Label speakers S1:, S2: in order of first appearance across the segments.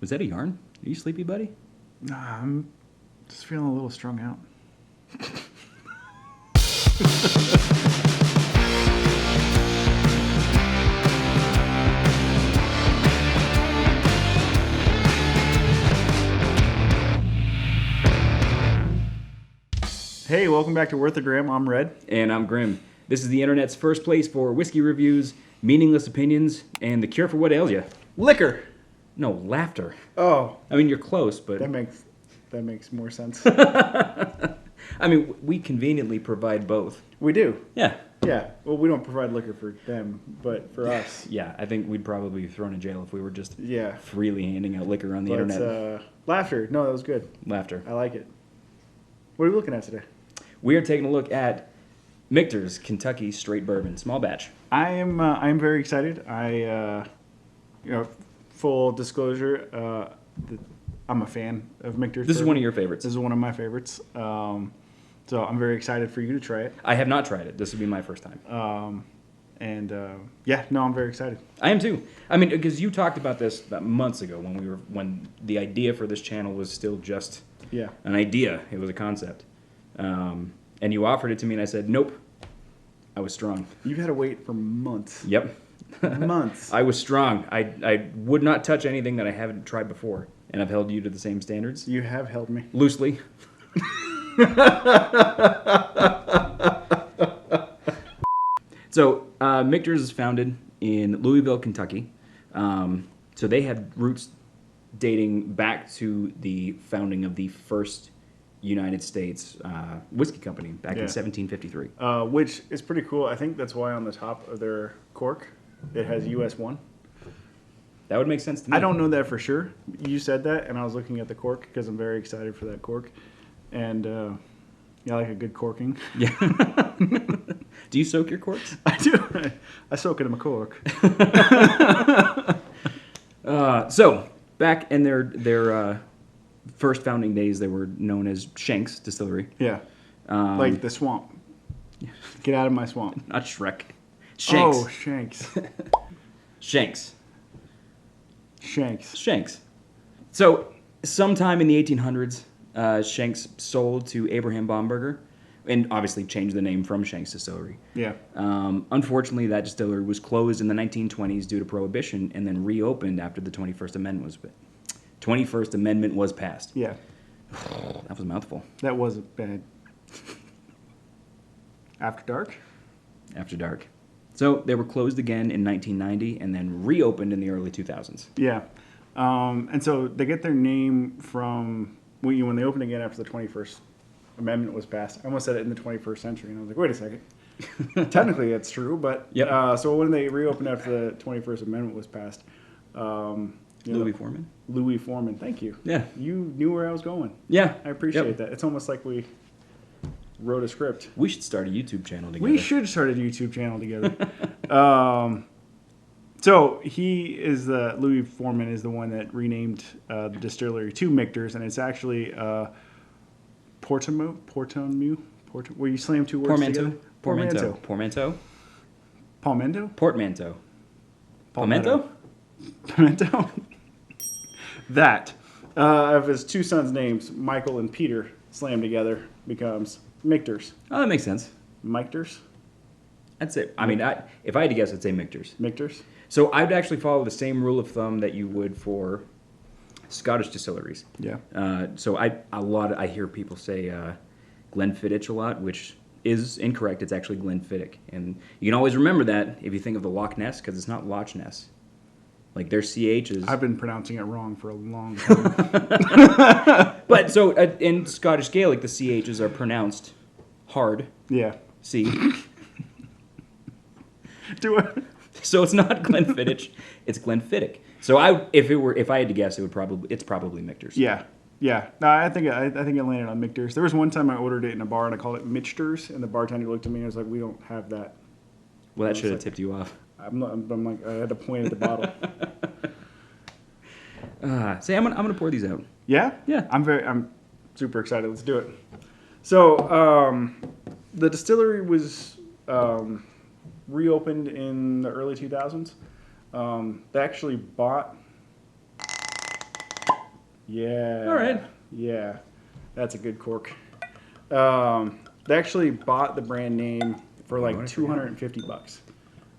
S1: Was that a yarn? Are you sleepy, buddy?
S2: Nah, I'm just feeling a little strung out. Hey, welcome back to Worthadram. I'm Red.
S1: And I'm Grim. This is the internet's first place for whiskey reviews, meaningless opinions, and the cure for what ails you.
S2: Liquor.
S1: No, laughter.
S2: Oh,
S1: I mean, you're close, but...
S2: that makes more sense.
S1: I mean, we conveniently provide both.
S2: We do.
S1: Yeah.
S2: Yeah. Well, we don't provide liquor for them, but for us.
S1: Yeah, I think we'd probably be thrown in jail if we were just
S2: Yeah.
S1: freely handing out liquor on the
S2: But,
S1: internet.
S2: laughter. No, that was good.
S1: Laughter.
S2: I like it. What are we looking at today?
S1: We are taking a look at Michter's Kentucky Straight Bourbon, small batch.
S2: I am very excited. Full disclosure, I'm a fan of Michter's.
S1: This is
S2: bourbon.
S1: one of your favorites.
S2: This is one of my favorites. So I'm very excited for you to try it.
S1: I have not tried it. This will be my first time.
S2: I'm very excited.
S1: I am too. I mean, because you talked about this about months ago when the idea for this channel was still just an idea. It was a concept. And you offered it to me, and I said, nope. I was strong.
S2: You've had to wait for months.
S1: Yep.
S2: Months.
S1: I was strong. I would not touch anything that I haven't tried before, and I've held you to the same standards.
S2: You have held me.
S1: Loosely. So, Michter's is founded in Louisville, Kentucky. So they had roots dating back to the founding of the first United States whiskey company back in 1753.
S2: Which is pretty cool. I think that's why on the top of their cork it has US 1.
S1: That would make sense to me.
S2: I don't know that for sure. You said that, and I was looking at the cork because I'm very excited for that cork. And I like a good corking.
S1: Yeah. Do you soak your corks?
S2: I do. I soak it in my cork.
S1: So, back in their first founding days, they were known as Shanks Distillery.
S2: Yeah. Like the swamp. Get out of my swamp.
S1: Not Shrek. Shanks.
S2: Oh, Shanks.
S1: Shanks.
S2: Shanks.
S1: Shanks. So, sometime in the 1800s, Shanks sold to Abraham Baumberger, and obviously changed the name from Shanks Distillery.
S2: Yeah.
S1: Unfortunately, that distillery was closed in the 1920s due to Prohibition, and then reopened after the 21st Amendment was passed.
S2: Yeah.
S1: That was a mouthful.
S2: That wasn't bad. After dark?
S1: After dark. So they were closed again in 1990 and then reopened in the early 2000s.
S2: Yeah. And so they get their name from when they opened again after the 21st Amendment was passed. I almost said it in the 21st century, and I was like, wait a second. Technically, it's true, but so when they reopened after the 21st Amendment was passed,
S1: Louis Foreman.
S2: Louis Foreman, thank you.
S1: Yeah.
S2: You knew where I was going.
S1: Yeah.
S2: I appreciate that. It's almost like we wrote a script.
S1: We should start a YouTube channel together.
S2: We should start a YouTube channel together. So Louis Foreman is the one that renamed the distillery to Michter's, and it's actually Portomeu, where you slam two words together.
S1: Portmanteau.
S2: Pimento? That. Of his two sons' names, Michael and Peter, slammed together becomes Michter's.
S1: Oh, that makes sense.
S2: Michter's?
S1: I'd say, if I had to guess, I'd say Michter's.
S2: Michter's?
S1: So I'd actually follow the same rule of thumb that you would for Scottish distilleries.
S2: Yeah.
S1: So I hear people say Glenfiddich a lot, which is incorrect. It's actually Glenfiddich. And you can always remember that if you think of the Loch Ness, because it's not Loch Ness. Like their CH is...
S2: I've been pronouncing it wrong for a long time.
S1: But so in Scottish Gaelic, the CHs are pronounced hard.
S2: Yeah.
S1: C.
S2: So
S1: it's not Glenfiddich, it's Glenfiddich. So if I had to guess, it's probably Michter's.
S2: Yeah. Yeah. No, I think it landed on Michter's. There was one time I ordered it in a bar and I called it Michter's, and the bartender looked at me and was like, "We don't have that."
S1: Well, that should have tipped you off.
S2: I'm like, I had to point at the bottle.
S1: Say, I'm gonna pour these out.
S2: Yeah?
S1: Yeah.
S2: I'm super excited. Let's do it. So, the distillery was reopened in the early 2000s. They actually bought Yeah.
S1: All right.
S2: Yeah, that's a good cork. They actually bought the brand name for like $250.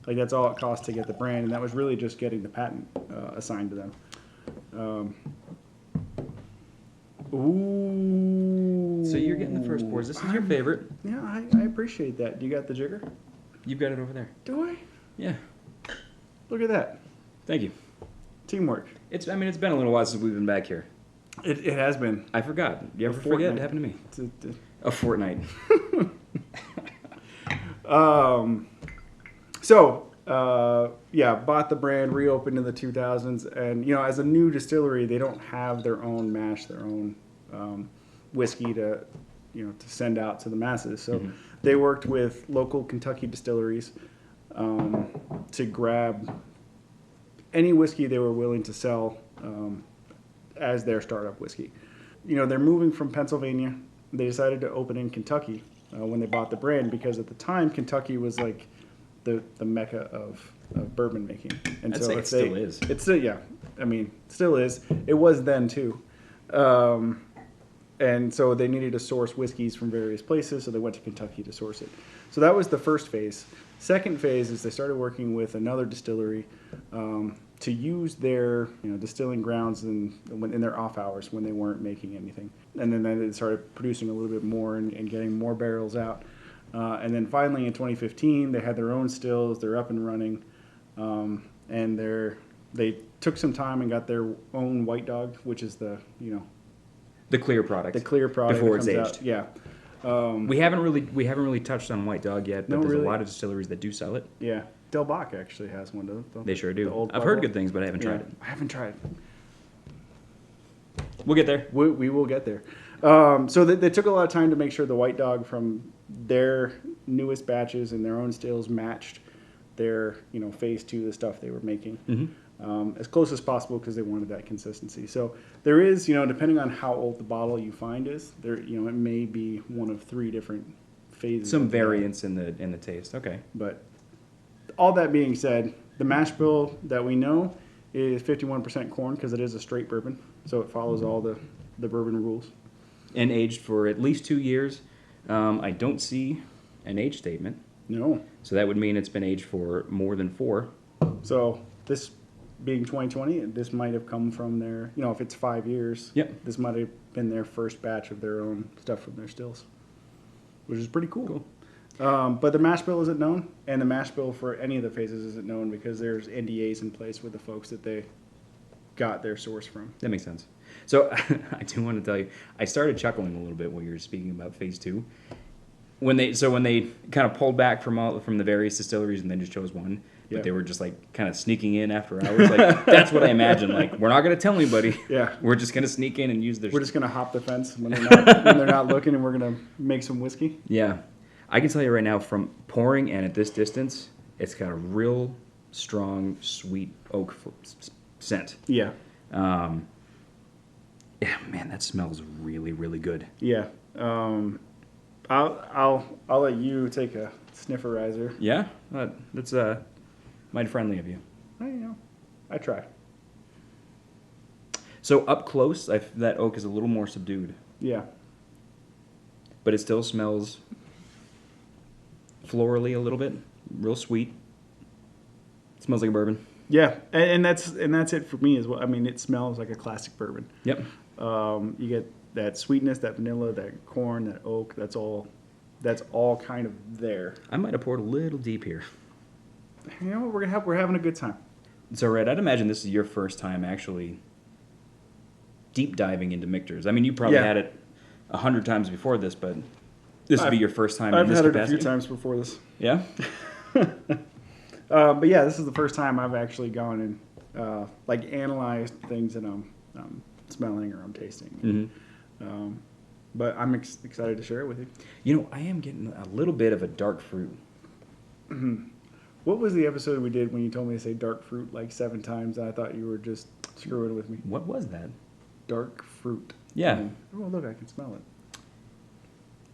S2: Like that's all it cost to get the brand, and that was really just getting the patent assigned to them. Ooh.
S1: So you're getting the first pours. This is your favorite.
S2: Yeah, I appreciate that. Do you got the jigger?
S1: You've got it over there.
S2: Do I?
S1: Yeah.
S2: Look at that.
S1: Thank you.
S2: Teamwork.
S1: It's been a little while since we've been back here.
S2: It has been.
S1: I forgot. You ever
S2: A
S1: forget?
S2: fortnight.
S1: It happened to me.
S2: It's
S1: A fortnight.
S2: bought the brand, reopened in the 2000s, and as a new distillery, they don't have their own mash, their own whiskey to send out to the masses. So they worked with local Kentucky distilleries to grab any whiskey they were willing to sell as their startup whiskey. They're moving from Pennsylvania. They decided to open in Kentucky when they bought the brand, because at the time Kentucky was like the mecca of bourbon making. And
S1: I'd say it still is.
S2: It's still, yeah. I mean, still is. It was then too. And so they needed to source whiskeys from various places, so they went to Kentucky to source it. So that was the first phase. Second phase is they started working with another distillery to use their distilling grounds in their off hours when they weren't making anything. And then they started producing a little bit more and getting more barrels out. And then finally in 2015, they had their own stills. They're up and running. And they took some time and got their own White Dog, which is the
S1: clear product.
S2: the clear product
S1: before
S2: that
S1: it's
S2: comes
S1: aged.
S2: out. Yeah.
S1: We haven't really touched on White Dog yet, but
S2: No,
S1: there's
S2: really?
S1: a lot of distilleries that do sell it.
S2: Yeah. Del Bach actually has one, don't
S1: They sure do.
S2: The old
S1: I've heard
S2: bubble?
S1: good things, but I haven't tried it.
S2: I haven't tried.
S1: We'll get there.
S2: We will get there. So they took a lot of time to make sure the White Dog from their newest batches and their own stills matched their phase two, the stuff they were making, as close as possible, because they wanted that consistency. So there is, depending on how old the bottle you find is, there it may be one of three different phases.
S1: Some
S2: of that.
S1: variance in the taste. Okay.
S2: But all that being said, the mash bill that we know is 51% corn, because it is a straight bourbon, so it follows all the bourbon rules.
S1: And aged for at least 2 years. I don't see an age statement.
S2: No.
S1: So that would mean it's been aged for more than 4.
S2: So this being 2020, this might have come from their, if it's 5 years,
S1: Yep.
S2: this might have been their first batch of their own stuff from their stills, which is pretty cool. But the mash bill isn't known, and the mash bill for any of the phases isn't known, because there's NDAs in place with the folks that they got their source from.
S1: That makes sense. So I do want to tell you, I started chuckling a little bit when you were speaking about phase 2. When they kind of pulled back from the various distilleries and then just chose one, but
S2: Yeah.
S1: they were just like kind of sneaking in after hours. Like that's what I imagine. Like, we're not going to tell anybody.
S2: Yeah.
S1: We're just going to sneak in and use their.
S2: We're just gonna hop the fence when they're not looking, and we're gonna make some whiskey.
S1: Yeah, I can tell you right now, from pouring and at this distance, it's got a real strong, sweet oak scent.
S2: Yeah.
S1: Yeah, man, that smells really, really good.
S2: Yeah. I'll let you take a snifferizer.
S1: Yeah, that's mighty friendly of you.
S2: I try.
S1: So up close, that oak is a little more subdued,
S2: Yeah.
S1: but it still smells florally a little bit, real sweet. It smells like a bourbon.
S2: Yeah, and that's it for me as well. I mean, it smells like a classic bourbon.
S1: Yep.
S2: You get that sweetness, that vanilla, that corn, that oak. That's all kind of there.
S1: I might have poured a little deep here.
S2: You know what? We're having a good time.
S1: So, Red, I'd imagine this is your first time actually deep diving into Michter's. I mean, you probably had it 100 times before this, but this would be your first time in this capacity?
S2: I've had it a few times before this.
S1: Yeah?
S2: But yeah, this is the first time I've actually gone and analyzed things that I'm smelling or I'm tasting.
S1: Mm-hmm.
S2: But I'm excited to share it with you.
S1: You know, I am getting a little bit of a dark fruit.
S2: What was the episode we did when you told me to say dark fruit like 7 times, and I thought you were just screwing with me?
S1: What was that?
S2: Dark fruit.
S1: Yeah.
S2: Oh, look, I can smell it.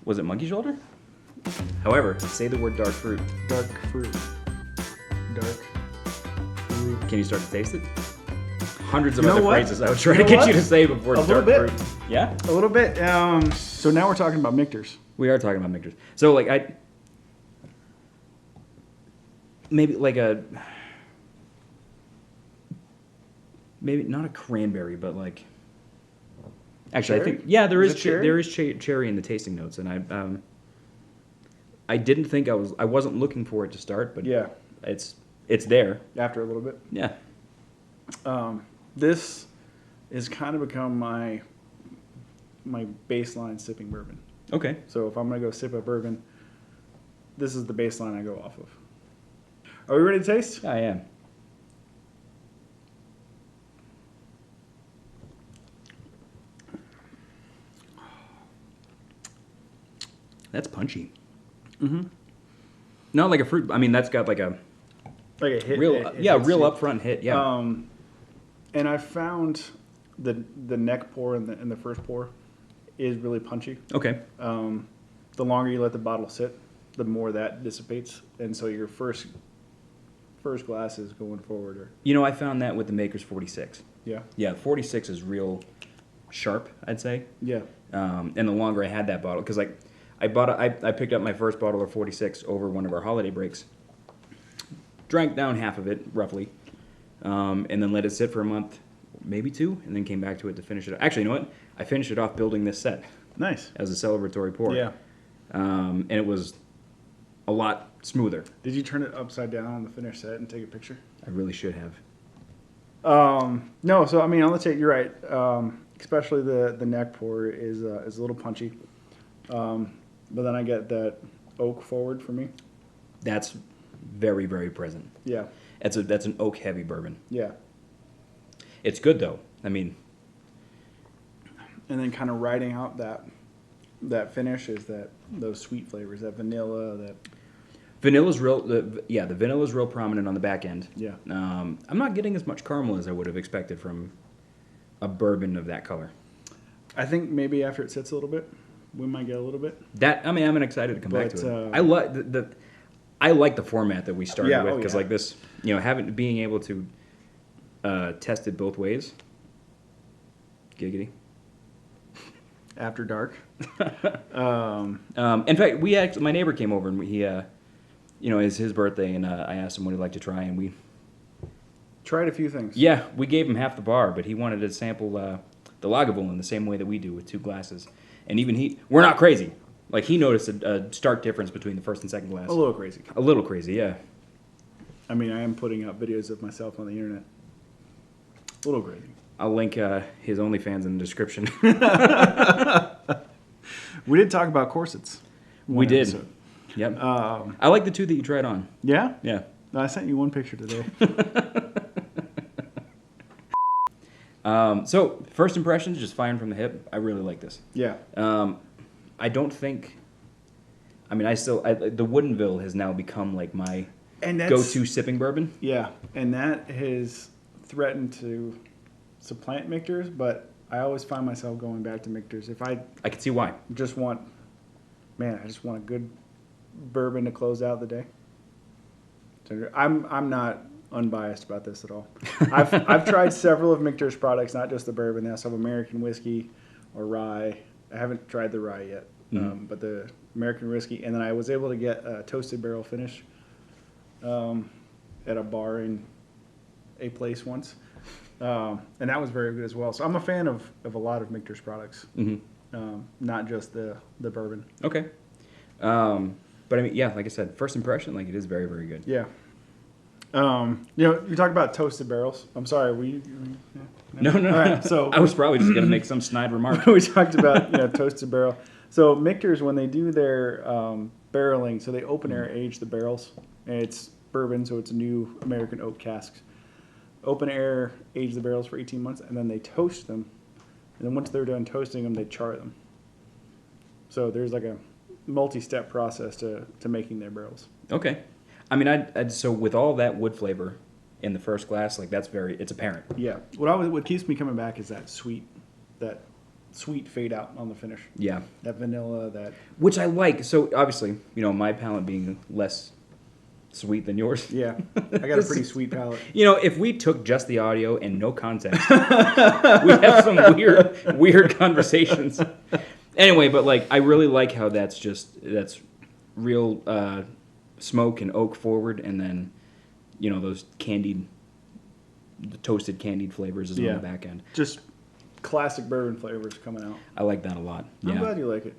S1: Was it monkey shoulder? However, say the word dark fruit.
S2: Dark fruit. Dark fruit.
S1: Can you start to taste it? hundreds of
S2: You know
S1: other
S2: what?
S1: phrases I would try
S2: You
S1: to
S2: know
S1: get
S2: what?
S1: you to say before
S2: A
S1: dark
S2: little bit.
S1: fruit. Yeah,
S2: A little bit. So now we're talking about Michters.
S1: we are talking about Michters. So like maybe not a cranberry, but like. Actually,
S2: Cherry?
S1: I think there
S2: Is
S1: is
S2: it cherry?
S1: there is cherry in the tasting notes, and I didn't think I wasn't looking for it to start, but
S2: Yeah.
S1: it's there.
S2: After a little bit.
S1: Yeah.
S2: This has kind of become my baseline sipping bourbon.
S1: Okay.
S2: So if I'm gonna go sip a bourbon, this is the baseline I go off of. Are we ready to taste?
S1: I am. That's punchy.
S2: Mm-hmm.
S1: Not like a fruit. I mean, that's got like a
S2: Like a hit.
S1: real,
S2: it
S1: yeah,
S2: hits
S1: real
S2: you.
S1: upfront hit. Yeah.
S2: And I found the neck pour and the first pour is really punchy.
S1: Okay.
S2: The longer you let the bottle sit, the more that dissipates, and so your first glasses going forward are
S1: You know, I found that with the Maker's 46.
S2: yeah.
S1: Yeah, 46 is real sharp, I'd say.
S2: Yeah.
S1: And the longer I had that bottle, because like I picked up my first bottle of 46 over one of our holiday breaks, drank down half of it roughly, and then let it sit for a month, maybe two, and then came back to it to finish it. Actually, you know what? I finished it off building this set
S2: Nice.
S1: as a celebratory pour.
S2: Yeah.
S1: And it was a lot smoother.
S2: Did you turn it upside down on the finished set and take a picture?
S1: I really should have.
S2: No, so I mean on the tape, you're right. Especially the neck pour is a little punchy. But then I get that oak forward for me.
S1: That's very, very present.
S2: Yeah.
S1: That's an oak heavy bourbon.
S2: Yeah.
S1: It's good though. I mean,
S2: And then kind of riding out that finish is those sweet flavors, that vanilla, that
S1: vanilla's real. The vanilla's real prominent on the back end.
S2: yeah.
S1: I'm not getting as much caramel as I would have expected from a bourbon of that color.
S2: I think maybe after it sits a little bit, we might get a little bit.
S1: I'm excited to come back
S2: But,
S1: to it. I like the format that we started
S2: Yeah,
S1: with
S2: oh,
S1: because
S2: yeah.
S1: like this, being able to test it both ways. Giggity.
S2: After dark.
S1: In fact, my neighbor came over and he, it's his birthday, and I asked him what he'd like to try, and we
S2: Tried a few things.
S1: we gave him half the bar, but he wanted to sample the Lagavulin the same way that we do with 2 glasses, and even we're not crazy. Like he noticed a stark difference between the first and second glass.
S2: A little crazy.
S1: A little crazy, yeah.
S2: I mean, I am putting up videos of myself on the internet. A little crazy.
S1: I'll link his OnlyFans in the description.
S2: We did talk about corsets.
S1: We
S2: one
S1: did.
S2: episode.
S1: Yep. I like the 2 that you tried on.
S2: Yeah?
S1: Yeah.
S2: I sent you one picture today.
S1: So first impressions, just firing from the hip. I really like this.
S2: Yeah.
S1: I don't think. I mean, the Woodinville has now become like my
S2: And that's,
S1: go-to sipping bourbon.
S2: Yeah, and that has threatened to supplant Michter's, but I always find myself going back to Michter's. If I
S1: I can see why.
S2: just want, I just want a good bourbon to close out the day. So I'm not unbiased about this at all. I've tried several of Michter's products, not just the bourbon. They also have American whiskey or rye. I haven't tried the rye yet, but the American whiskey, and then I was able to get a toasted barrel finish at a bar in a place once, and that was very good as well. So I'm a fan of a lot of Michter's products, not just the bourbon.
S1: Okay. But I mean, yeah, like I said, first impression, like it is very, very good.
S2: Yeah. You talked about toasted barrels. I'm sorry,
S1: No.
S2: All right, so
S1: I was probably just gonna make some snide remark.
S2: we talked about toasted barrel. So Michter's, when they do their barreling, so they open air age the barrels, and it's bourbon, so it's new American oak casks. Open air age the barrels for 18 months, and then they toast them, and then once they're done toasting them, they char them. So there's like a multi-step process to making their barrels.
S1: Okay. I mean, so with all that wood flavor in the first glass, like it's apparent.
S2: Yeah. What keeps me coming back is that sweet fade out on the finish.
S1: Yeah.
S2: That vanilla, that.
S1: Which I like. So obviously, my palate being less sweet than yours.
S2: Yeah, I got a pretty sweet palate.
S1: You know, if we took just the audio and no context, we'd have some weird conversations. Anyway, but like, I really like how that's real smoke and oak forward, and then, you know, those the toasted candied flavors is on the back end.
S2: Just classic bourbon flavors coming out.
S1: I like that a lot.
S2: I'm glad you like it.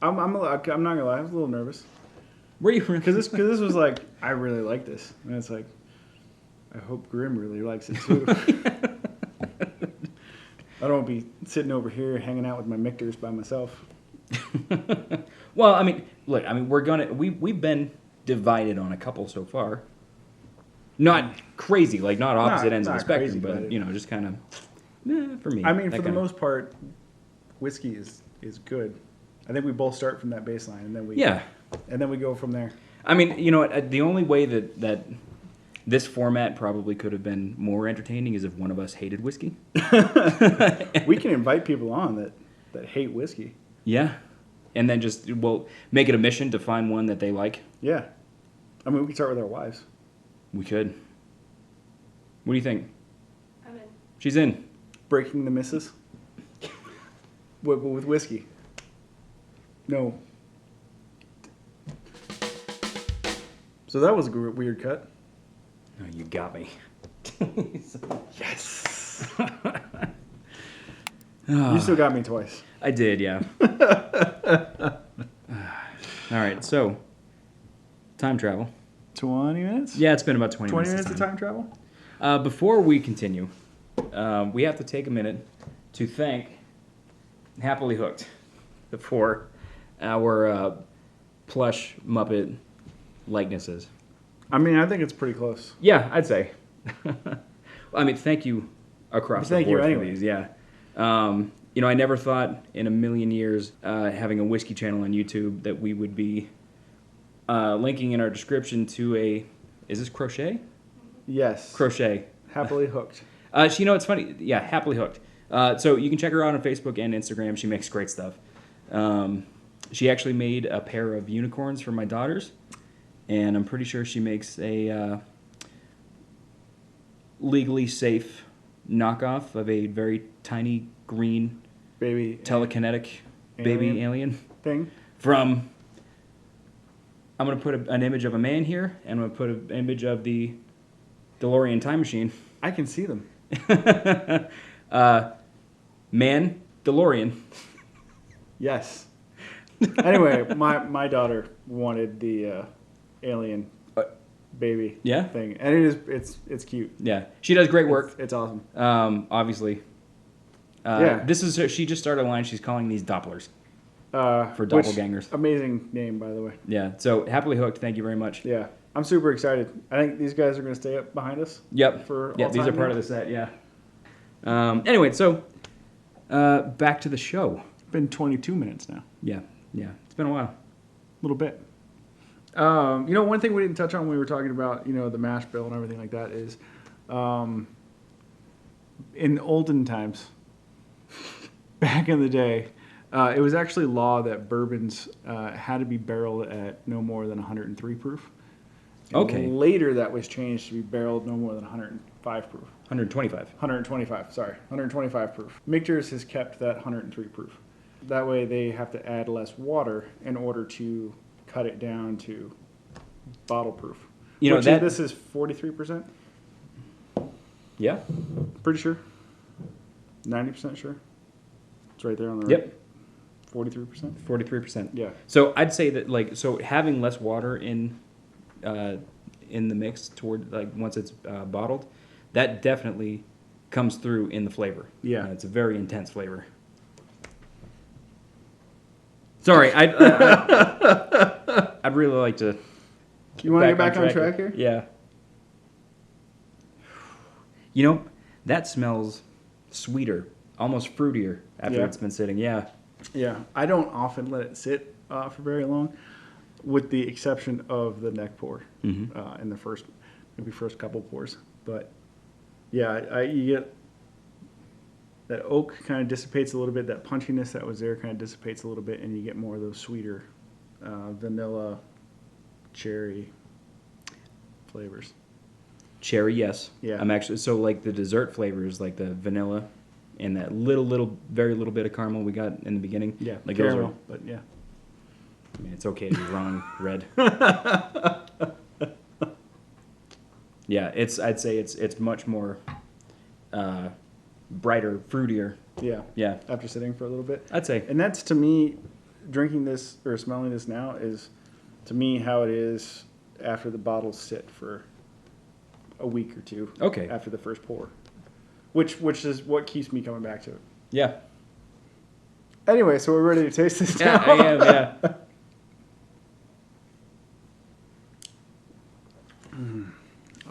S2: I'm not gonna lie, I was a little nervous.
S1: Were you?
S2: Because this was like, I really like this, and it's like, I hope Grim really likes it too. I don't want to be sitting over here hanging out with my Michters by myself.
S1: Well, I mean, look, I mean, we've been divided on a couple so far. Not crazy, like not opposite ends of the spectrum, but you know, just kind of, for me.
S2: I mean, for the most part, whiskey is good. I think we both start from that baseline, and then we go from there. I
S1: mean, you know, the only way that this format probably could have been more entertaining is if one of us hated whiskey.
S2: We can invite people on that hate whiskey.
S1: Yeah, and then we'll make it a mission to find one that they like.
S2: Yeah, I mean, we can start with our wives.
S1: We could. What do you think?
S3: I'm in.
S1: She's in.
S2: Breaking the misses. With whiskey. No. So that was a weird cut.
S1: Oh, you got me.
S2: Yes. You still got me twice.
S1: I did, yeah. All right, so time travel.
S2: 20 minutes?
S1: Yeah, it's been about 20 minutes.
S2: 20 minutes of time travel?
S1: Before we continue, we have to take a minute to thank Happily Hooked for our plush Muppet likenesses.
S2: I mean, I think it's pretty close.
S1: Yeah, I'd say. I mean, thank you across the board for these. Yeah. You know, I never thought in a million years having a whiskey channel on YouTube that we would be linking in our description to is this crochet?
S2: Yes.
S1: Crochet.
S2: Happily Hooked.
S1: You know, it's funny. Yeah, Happily Hooked. So you can check her out on Facebook and Instagram. She makes great stuff. She actually made a pair of unicorns for my daughters, and I'm pretty sure she makes a legally safe knockoff of a very tiny green
S2: baby
S1: telekinetic baby alien
S2: thing
S1: from. I'm going to put an image of a man here, and I'm going to put an image of the DeLorean time machine.
S2: I can see them.
S1: Man, DeLorean.
S2: Yes. Anyway, my daughter wanted the alien baby thing, and it's cute.
S1: Yeah, she does great work.
S2: It's awesome.
S1: Obviously. She just started a line she's calling these Dopplers. For doppelgangers.
S2: Amazing name, by the way.
S1: Yeah, so Happily Hooked, thank you very much.
S2: Yeah, I'm super excited. I think these guys are going to stay up behind us.
S1: Yep. These are part of the set, yeah. Anyway, so back to the show.
S2: It's been 22 minutes now.
S1: Yeah, it's been a while.
S2: A little bit. You know, one thing we didn't touch on when we were talking about, you know, the mash bill and everything like that is, in olden times, back in the day, it was actually law that bourbons had to be barreled at no more than 103 proof. And
S1: okay.
S2: Later, that was changed to be barreled no more than 105 proof. 125 proof. Michter's has kept that 103 proof. That way, they have to add less water in order to cut it down to bottle proof.
S1: You know that
S2: this is 43%.
S1: Yeah.
S2: Pretty sure. 90% sure. It's right there on the right.
S1: Yep.
S2: 43%.
S1: 43%.
S2: Yeah.
S1: So I'd say that having less water in the mix toward once it's bottled, that definitely comes through in the flavor.
S2: Yeah.
S1: It's a very intense flavor. Sorry, I'd really like to.
S2: You want to get back on track here?
S1: Yeah. You know, that smells sweeter, almost fruitier after it's been sitting. Yeah.
S2: Yeah, I don't often let it sit for very long, with the exception of the neck pour in the first couple pours. But yeah, you get that oak kind of dissipates a little bit. That punchiness that was there kind of dissipates a little bit, and you get more of those sweeter vanilla, cherry. flavors.
S1: Cherry, yes.
S2: Yeah.
S1: I'm actually so like the dessert flavors, like the vanilla, and that very little bit of caramel we got in the beginning.
S2: Yeah,
S1: like
S2: caramel, but yeah.
S1: I mean, it's okay to be wrong, Red. Yeah, I'd say it's much more brighter, fruitier.
S2: Yeah.
S1: Yeah,
S2: After sitting for a little bit.
S1: I'd say.
S2: And that's, to me, drinking this or smelling this now is, to me, how it is after the bottles sit for a week or two.
S1: Okay.
S2: After the first pour. Which is what keeps me coming back to it.
S1: Yeah.
S2: Anyway, so we're ready to taste this
S1: Yeah,
S2: now.
S1: I am, yeah.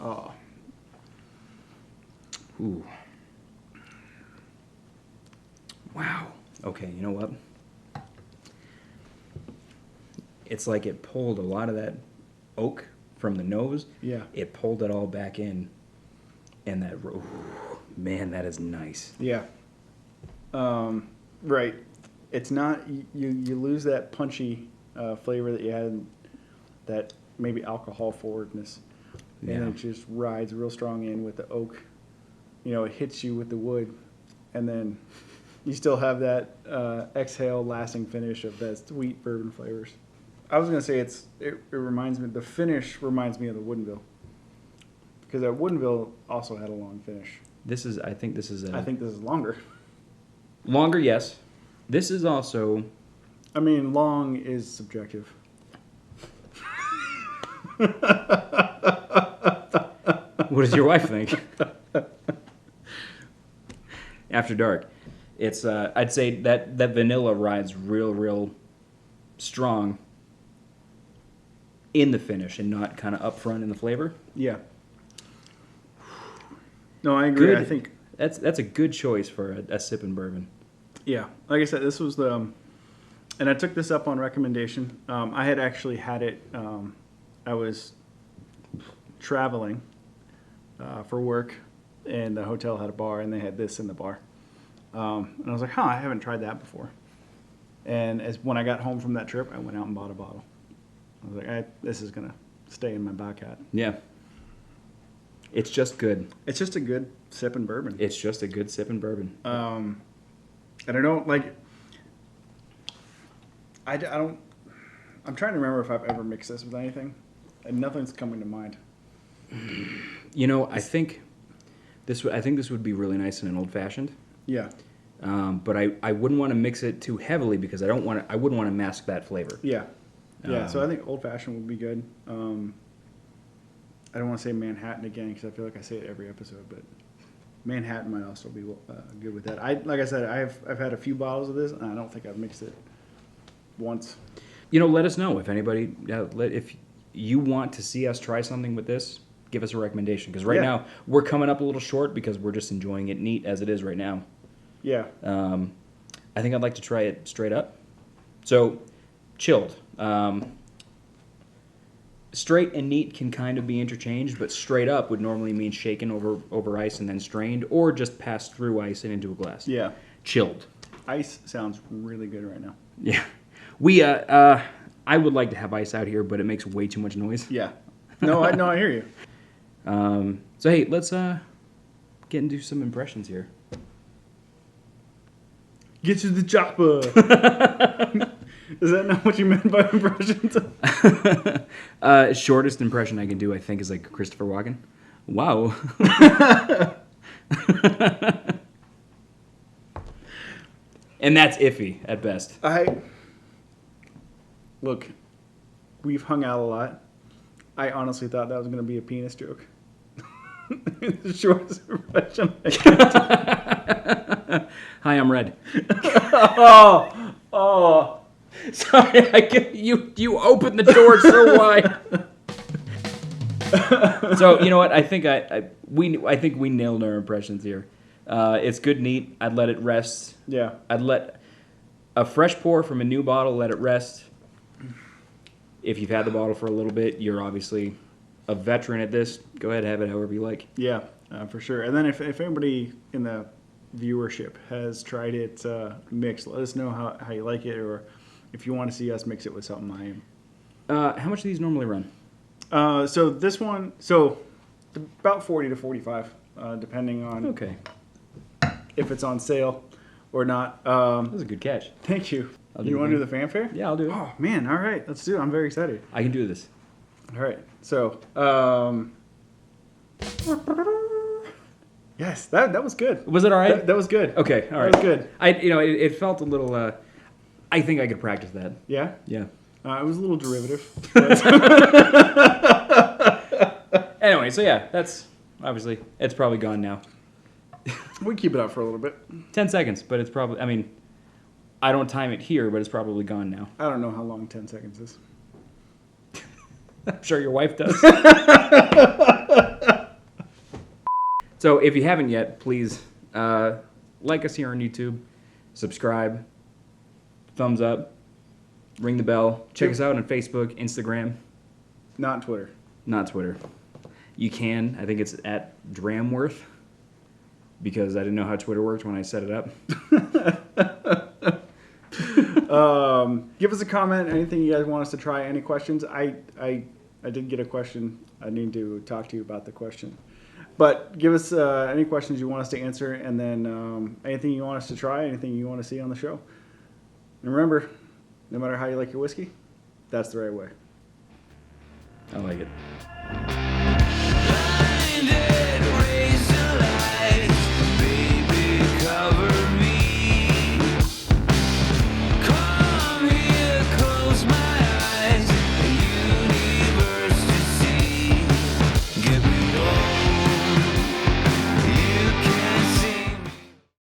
S2: Oh.
S1: Ooh. Wow. Okay, you know what? It's like it pulled a lot of that oak from the nose.
S2: Yeah.
S1: It pulled it all back in. And that, ooh, man, that is nice.
S2: Yeah. Right. It's not, you lose that punchy flavor that you had, that maybe alcohol forwardness.
S1: Yeah.
S2: And it just rides real strong in with the oak. You know, it hits you with the wood. And then you still have that exhale, lasting finish of that sweet bourbon flavors. I was going to say it reminds me, the finish reminds me of the Woodinville. Because that Woodinville also had a long finish.
S1: I think this is
S2: I think this is longer.
S1: longer, yes. This is also,
S2: I mean, long is subjective.
S1: what does your wife think? After dark. It's, I'd say that vanilla rides real strong in the finish and not kind of up front in the flavor.
S2: Yeah. No, I agree.
S1: Good.
S2: I think
S1: That's a good choice for a sipping bourbon.
S2: yeah. Like I said, this was the, and I took this up on recommendation. I had actually had it. I was traveling for work, and the hotel had a bar, and they had this in the bar. And I was like, I haven't tried that before. And when I got home from that trip, I went out and bought a bottle. I was like, this is gonna stay in my back hat.
S1: Yeah. It's just good.
S2: It's just a good sipping bourbon.
S1: It's just a good sipping bourbon.
S2: And I don't like. I don't. I'm trying to remember if I've ever mixed this with anything, and nothing's coming to mind.
S1: You know, I think this would be really nice in an old fashioned.
S2: Yeah.
S1: But I wouldn't want to mix it too heavily because I wouldn't want to mask that flavor.
S2: Yeah. Yeah. So I think old fashioned would be good. I don't want to say Manhattan again because I feel like I say it every episode, but Manhattan might also be good with that. Like I said, I've had a few bottles of this, and I don't think I've mixed it once.
S1: You know, let us know if anybody, if you want to see us try something with this, give us a recommendation. Because right now, we're coming up a little short because we're just enjoying it neat as it is right now.
S2: Yeah.
S1: I think I'd like to try it straight up. So, chilled. Straight and neat can kind of be interchanged, but straight up would normally mean shaken over ice and then strained, or just passed through ice and into a glass.
S2: Yeah.
S1: Chilled.
S2: Ice sounds really good right now.
S1: Yeah. I would like to have ice out here, but it makes way too much noise.
S2: Yeah. No, I hear you.
S1: So hey, let's get into some impressions here.
S2: Get to the chopper. Is that not what you meant by impressions?
S1: Shortest impression I can do, I think, is like Christopher Walken. Wow. And that's iffy at best.
S2: Look, we've hung out a lot. I honestly thought that was going to be a penis joke. The shortest impression I can do.
S1: Hi, I'm Red.
S2: Oh.
S1: Sorry, you opened the door so wide. So you know what? I think we nailed our impressions here. It's good, neat. I'd let it rest.
S2: Yeah.
S1: I'd let a fresh pour from a new bottle. Let it rest. If you've had the bottle for a little bit, you're obviously a veteran at this. Go ahead, have it however you like.
S2: Yeah, for sure. And then if anybody in the viewership has tried it mixed, let us know how you like it, or if you want to see us mix it with something.
S1: How much do these normally run?
S2: So this one, so about 40 to 45, depending on
S1: Okay.
S2: if it's on sale or not.
S1: That was a good catch.
S2: Thank you.
S1: I'll do
S2: You
S1: the
S2: want to
S1: thing.
S2: do the fanfare?
S1: Yeah, I'll do it.
S2: Oh man! All right, let's do it. I'm very excited.
S1: I can do this.
S2: All right, so yes, that was good.
S1: Was it all right?
S2: That was good.
S1: Okay, all right.
S2: That was good.
S1: It felt a little. I think I could practice that.
S2: Yeah,
S1: Yeah.
S2: it was a little derivative.
S1: Anyway, so yeah, that's obviously it's probably gone now.
S2: We keep it up for a little bit.
S1: 10 seconds, but it's probably. I mean, I don't time it here, but it's probably gone now.
S2: I don't know how long 10 seconds is.
S1: I'm sure your wife does. So if you haven't yet, please like us here on YouTube, subscribe, thumbs up, ring the bell. Check us out on Facebook, Instagram,
S2: Not Twitter.
S1: not Twitter. You can. I think it's at Dramworth because I didn't know how Twitter worked when I set it up.
S2: Give us a comment. Anything you guys want us to try? Any questions? I did get a question. I need to talk to you about the question. But give us any questions you want us to answer, and then anything you want us to try, anything you want to see on the show. And remember, no matter how you like your whiskey, that's the right way.
S1: I like it.